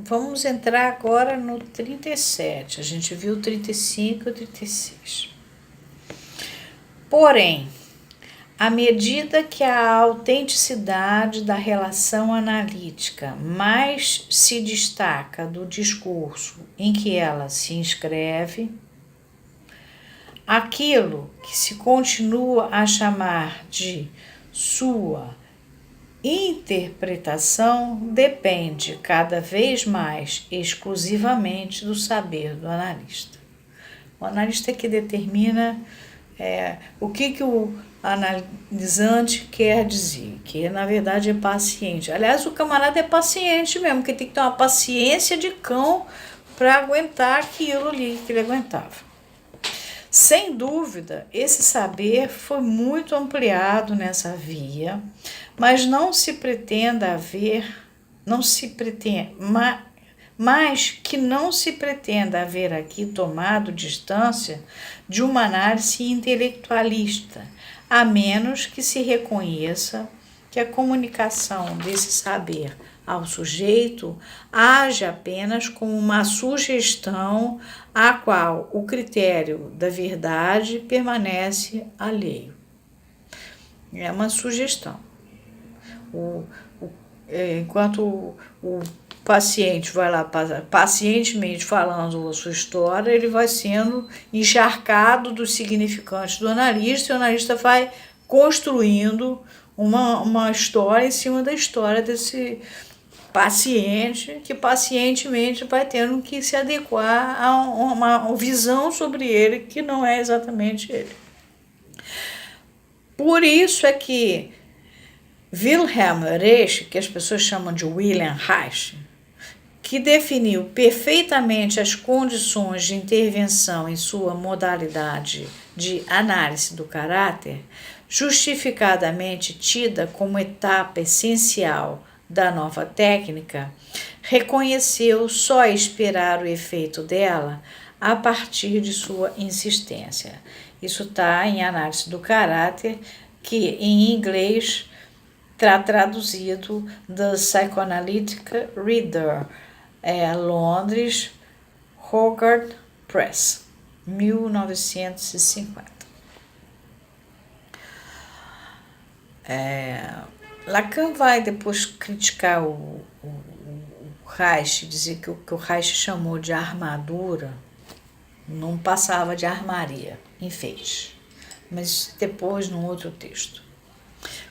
vamos entrar agora no 37. A gente viu o 35 e o 36. Porém, à medida que a autenticidade da relação analítica mais se destaca do discurso em que ela se inscreve, aquilo que se continua a chamar de sua interpretação depende cada vez mais exclusivamente do saber do analista. O analista é que determina o que o analisante quer dizer, que na verdade é paciente. Aliás, o camarada é paciente mesmo, que tem que ter uma paciência de cão para aguentar aquilo ali que ele aguentava. Sem dúvida, esse saber foi muito ampliado nessa via, mas que não se pretenda haver aqui tomado distância de uma análise intelectualista, a menos que se reconheça que a comunicação desse saber ao sujeito age apenas como uma sugestão à qual o critério da verdade permanece alheio. É uma sugestão. Enquanto o paciente vai lá pacientemente falando a sua história, ele vai sendo encharcado dos significantes do analista, e o analista vai construindo uma história em cima da história desse paciente, que pacientemente vai tendo que se adequar a uma visão sobre ele que não é exatamente ele. Por isso é que Wilhelm Reich, que as pessoas chamam de William Reich, que definiu perfeitamente as condições de intervenção em sua modalidade de análise do caráter, justificadamente tida como etapa essencial da nova técnica, reconheceu só esperar o efeito dela a partir de sua insistência. Isso está em Análise do Caráter, que em inglês está traduzido The Psychoanalytic Reader, Londres, Hogarth Press, 1950. Lacan vai depois criticar o Reich, dizer que o que o Reich chamou de armadura não passava de armaria, enfeite, mas depois num outro texto.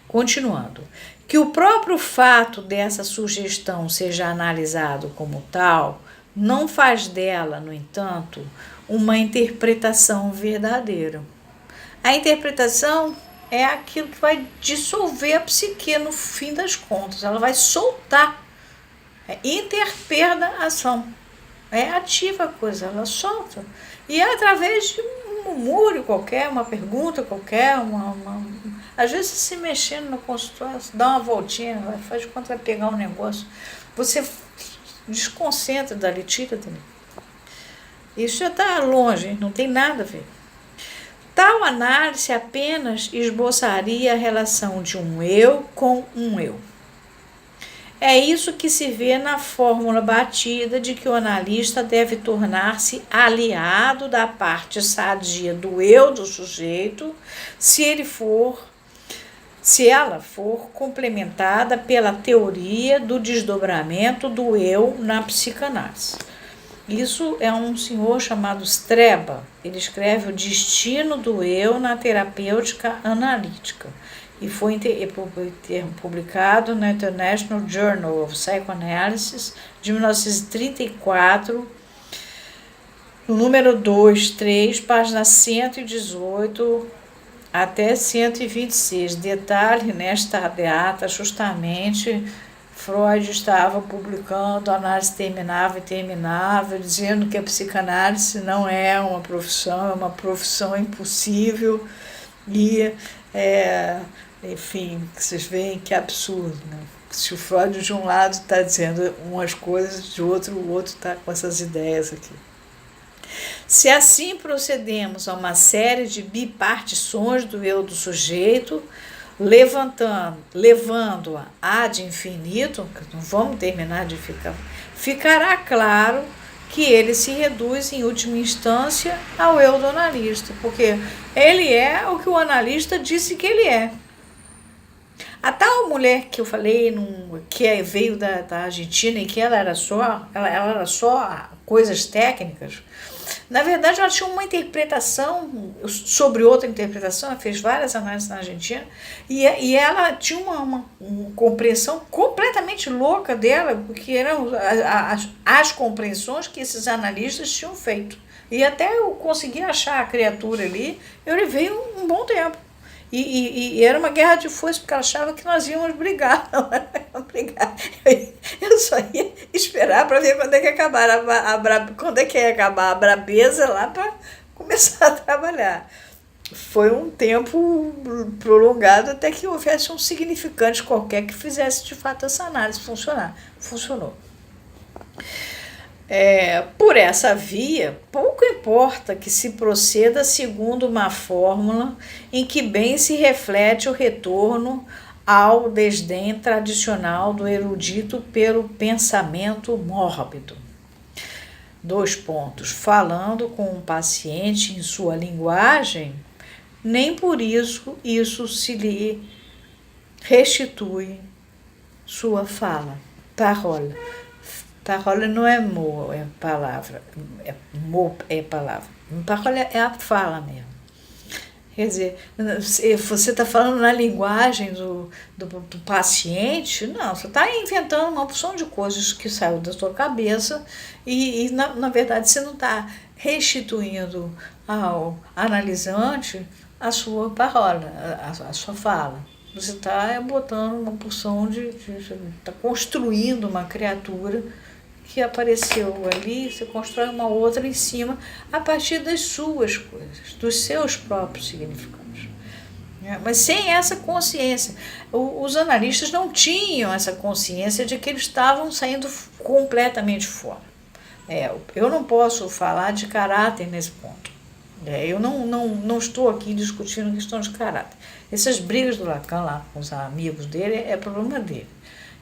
Continuando, que o próprio fato dessa sugestão seja analisado como tal, não faz dela, no entanto, uma interpretação verdadeira. A interpretação é aquilo que vai dissolver a psique no fim das contas, ela vai soltar, interpretação, é ativa a coisa, ela solta, e é através de um murmúrio qualquer, uma pergunta qualquer, às vezes se mexendo no consultório, dá uma voltinha, faz de conta vai pegar um negócio, você desconcentra dali, tira dali. Isso já está longe, não tem nada a ver. Tal análise apenas esboçaria a relação de um eu com um eu. É isso que se vê na fórmula batida de que o analista deve tornar-se aliado da parte sadia do eu do sujeito, se ela for complementada pela teoria do desdobramento do eu na psicanálise. Isso é um senhor chamado Streba. Ele escreve O Destino do Eu na Terapêutica Analítica e foi publicado no International Journal of Psychoanalysis de 1934, no número 2, 3, página 118 até 126. Detalhe, nesta data, justamente, Freud estava publicando Análise Terminável e Terminável, dizendo que a psicanálise não é uma profissão impossível e, enfim, vocês veem que absurdo, né? Se o Freud de um lado está dizendo umas coisas, de outro, o outro está com essas ideias aqui. Se assim procedemos a uma série de bipartições do eu do sujeito, levando-a ad infinito, não vamos terminar de ficar ficará claro que ele se reduz, em última instância, ao eu do analista, porque ele é o que o analista disse que ele é. A tal mulher que eu falei, que veio da Argentina e que ela era só coisas técnicas, na verdade ela tinha uma interpretação sobre outra interpretação, ela fez várias análises na Argentina, e ela tinha uma compreensão completamente louca dela, porque eram as compreensões que esses analistas tinham feito. E até eu consegui achar a criatura ali, eu levei um bom tempo. E era uma guerra de foice, porque ela achava que nós íamos brigar. Não era brigar. Eu só ia esperar para ver quando é que ia acabar a brabeza lá para começar a trabalhar. Foi um tempo prolongado até que houvesse um significante qualquer que fizesse de fato essa análise funcionar. Funcionou. Por essa via, pouco importa que se proceda segundo uma fórmula em que bem se reflete o retorno ao desdém tradicional do erudito pelo pensamento mórbido. 2 pontos. Falando com um paciente em sua linguagem, nem por isso se lhe restitui sua fala, parole. Parole não é mot, é palavra. É palavra. Parole é a fala mesmo. Quer dizer, você está falando na linguagem do paciente, não, você está inventando uma opção de coisas que saiu da sua cabeça e na verdade, você não está restituindo ao analisante a sua parola, a sua fala. Você está botando uma porção está construindo uma criatura que apareceu ali, você constrói uma outra em cima a partir das suas coisas, dos seus próprios significados. Mas sem essa consciência, os analistas não tinham essa consciência de que eles estavam saindo completamente fora. Eu não posso falar de caráter nesse ponto. Eu não estou aqui discutindo questão de caráter. Essas brigas do Lacan lá com os amigos dele é problema dele.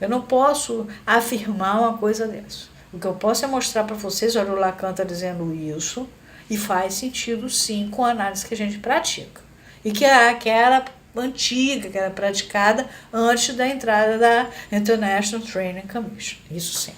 Eu não posso afirmar uma coisa dessa. O que eu posso é mostrar para vocês, olha, o Lacan está dizendo isso, e faz sentido sim com a análise que a gente pratica. E que era antiga, que era praticada antes da entrada da International Training Commission. Isso sim.